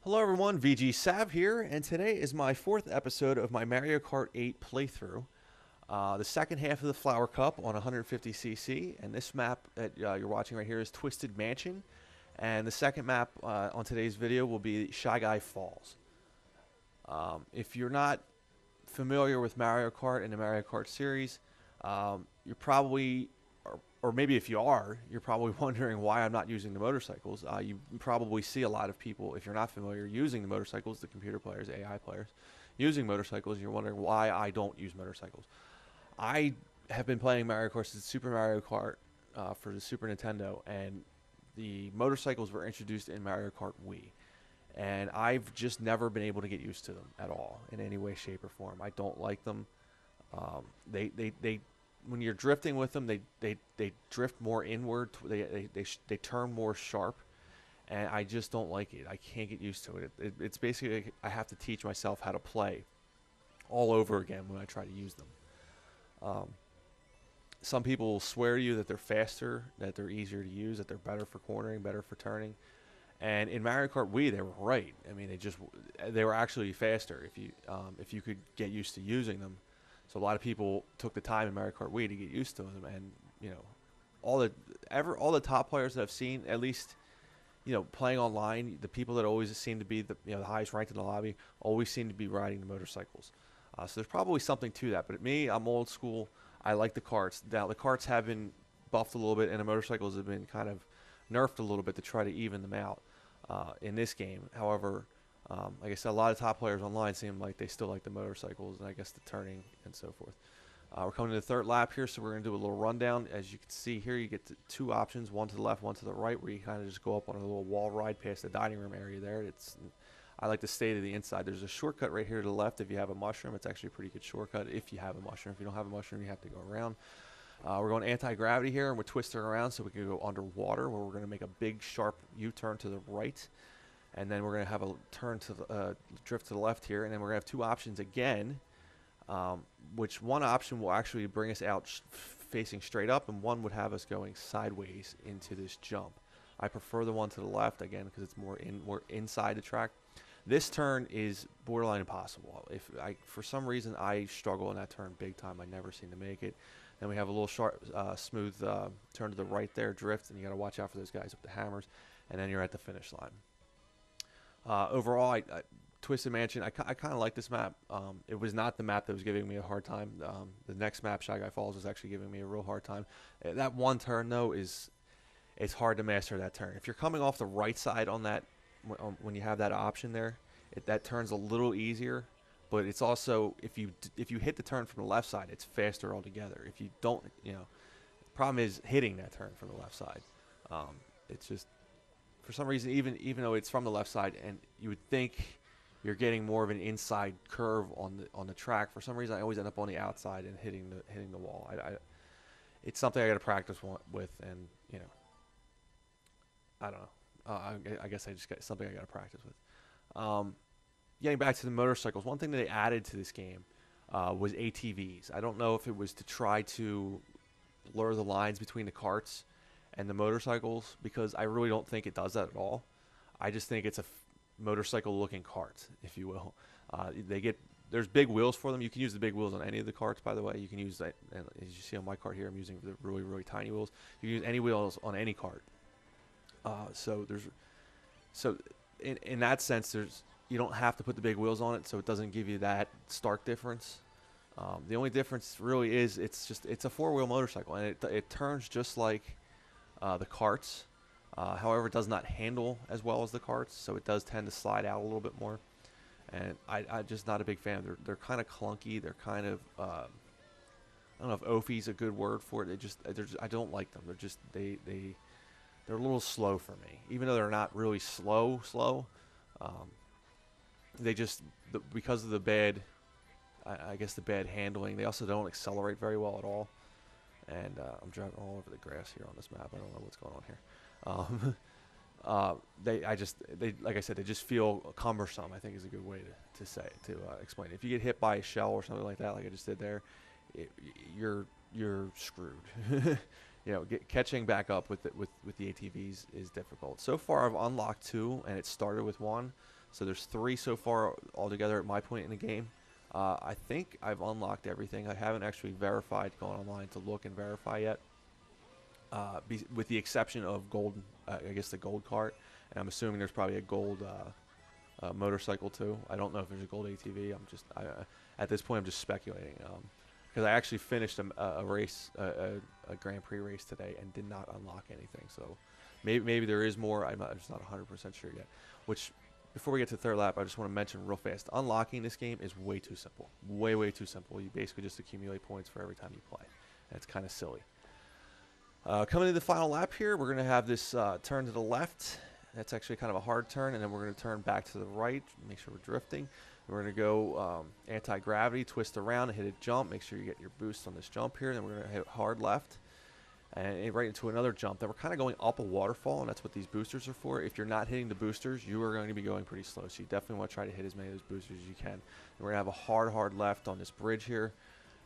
Hello everyone, VG Sav here, and today is my fourth episode of my Mario Kart 8 playthrough. The second half of the Flower Cup on 150cc, and this map that you're watching right here is Twisted Mansion, and the second map on today's video will be Shy Guy Falls. If you're not familiar with Mario Kart and the Mario Kart series, you're probably, or maybe if you are, you're probably wondering why I'm not using the motorcycles. You probably see a lot of people, if you're not familiar, using the motorcycles, the computer players, AI players, using motorcycles, and you're wondering why I don't use motorcycles. I have been playing Mario Kart since Super Mario Kart for the Super Nintendo, and the motorcycles were introduced in Mario Kart Wii. And I've just never been able to get used to them at all in any way, shape, or form. I don't like them. They when you're drifting with them, they drift more inward. They turn more sharp, and I just don't like it. I can't get used to it. It's basically like I have to teach myself how to play all over again when I try to use them. Um, some people will swear to you that they're faster, that they're easier to use, that they're better for cornering, better for turning. And in Mario Kart Wii, they were right. I mean, they were actually faster if you could get used to using them. So a lot of people took the time in Mario Kart Wii to get used to them, and all the top players that I've seen, at least playing online, the people that always seem to be the highest ranked in the lobby always seem to be riding the motorcycles. So there's probably something to that. But me, I'm old school. I like the karts. Now the karts have been buffed a little bit, and the motorcycles have been kind of nerfed a little bit to try to even them out in this game. However, like I said, a lot of top players online seem like they still like the motorcycles and I guess the turning and so forth. We're coming to the third lap here, so we're going to do a little rundown. As you can see here, you get two options, one to the left, one to the right, where you kind of just go up on a little wall ride past the dining room area there. I like to stay to the inside. There's a shortcut right here to the left if you have a mushroom. It's actually a pretty good shortcut if you have a mushroom. If you don't have a mushroom, you have to go around. We're going anti-gravity here, and we're twisting around so we can go underwater, where we're going to make a big, sharp U-turn to the right. And then we're going to have a turn to the drift to the left here, and then we're going to have two options again, which one option will actually bring us out facing straight up, and one would have us going sideways into this jump. I prefer the one to the left, again, because it's more inside the track. This turn is borderline impossible. For some reason, I struggle in that turn big time. I never seem to make it. Then we have a little sharp, smooth turn to the right there, drift, and you got to watch out for those guys with the hammers, and then you're at the finish line. Overall, I Twisted Mansion, I kind of like this map. It was not the map that was giving me a hard time. The next map, Shy Guy Falls, was actually giving me a real hard time. That one turn, though, it's hard to master that turn. If you're coming off the right side on that, when you have that option there, that turn's a little easier. But it's also, if you hit the turn from the left side, it's faster altogether. If you don't, the problem is hitting that turn from the left side. It's just, for some reason, even though it's from the left side, and you would think you're getting more of an inside curve on the track, for some reason I always end up on the outside and hitting the wall. It's something I got to practice with, and I don't know. I guess I just got something I got to practice with. Getting back to the motorcycles, one thing that they added to this game was ATVs. I don't know if it was to try to blur the lines between the karts and the motorcycles, because I really don't think it does that at all. I just think it's a motorcycle-looking kart, if you will. There's big wheels for them. You can use the big wheels on any of the karts, by the way. You can use that, and as you see on my kart here, I'm using the really, really tiny wheels. You can use any wheels on any kart. So in that sense, you don't have to put the big wheels on it, so it doesn't give you that stark difference. The only difference really is it's a four-wheel motorcycle, and it turns just like the karts. However, it does not handle as well as the karts, so it does tend to slide out a little bit more. And I'm just not a big fan. They're kind of clunky. They're kind of I don't know if oafy is a good word for it. I don't like them. They're a little slow for me, even though they're not really slow. Because of the bad, I guess the bad handling. They also don't accelerate very well at all. And I'm driving all over the grass here on this map. I don't know what's going on here. Like I said, they just feel cumbersome, I think is a good way to explain it. If you get hit by a shell or something like that, like I just did there, you're screwed. Catching back up with the ATVs is difficult. So far, I've unlocked two, and it started with one. So there's 3 so far altogether at my point in the game. I think I've unlocked everything. I haven't actually verified, gone online to look and verify yet, with the exception of gold, I guess the gold cart, and I'm assuming there's probably a gold motorcycle too. I don't know if there's a gold ATV. At this point I'm just speculating, because I actually finished a race, a Grand Prix race today, and did not unlock anything. So maybe there is more. I'm just not 100% sure yet. Which, before we get to the third lap, I just want to mention real fast, unlocking this game is way too simple. Way too simple. You basically just accumulate points for every time you play. And it's kind of silly. Coming to the final lap here, we're going to have this turn to the left. That's actually kind of a hard turn, and then we're going to turn back to the right, make sure we're drifting. We're going to go anti-gravity, twist around, and hit a jump. Make sure you get your boost on this jump here. Then we're going to hit hard left and right into another jump. Then we're kind of going up a waterfall, and that's what these boosters are for. If you're not hitting the boosters, you are going to be going pretty slow. So you definitely want to try to hit as many of those boosters as you can. And we're going to have a hard left on this bridge here,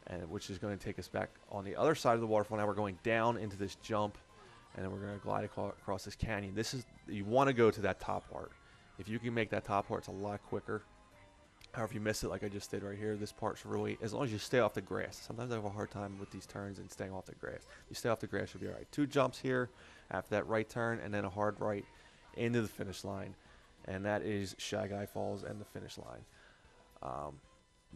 and which is going to take us back on the other side of the waterfall. Now we're going down into this jump, and then we're going to glide across this canyon. You want to go to that top part. If you can make that top part, it's a lot quicker. However, if you miss it like I just did right here, this part's really, as long as you stay off the grass. Sometimes I have a hard time with these turns and staying off the grass. You stay off the grass, you'll be all right. 2 jumps here after that right turn, and then a hard right into the finish line. And that is Shy Guy Falls and the finish line.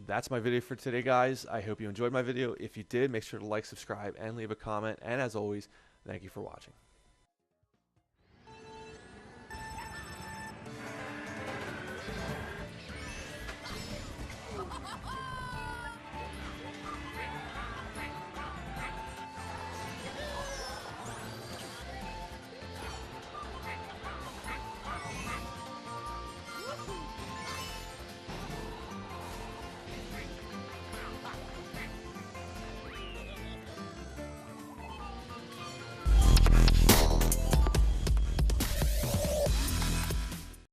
That's my video for today, guys. I hope you enjoyed my video. If you did, make sure to like, subscribe, and leave a comment. And as always, thank you for watching.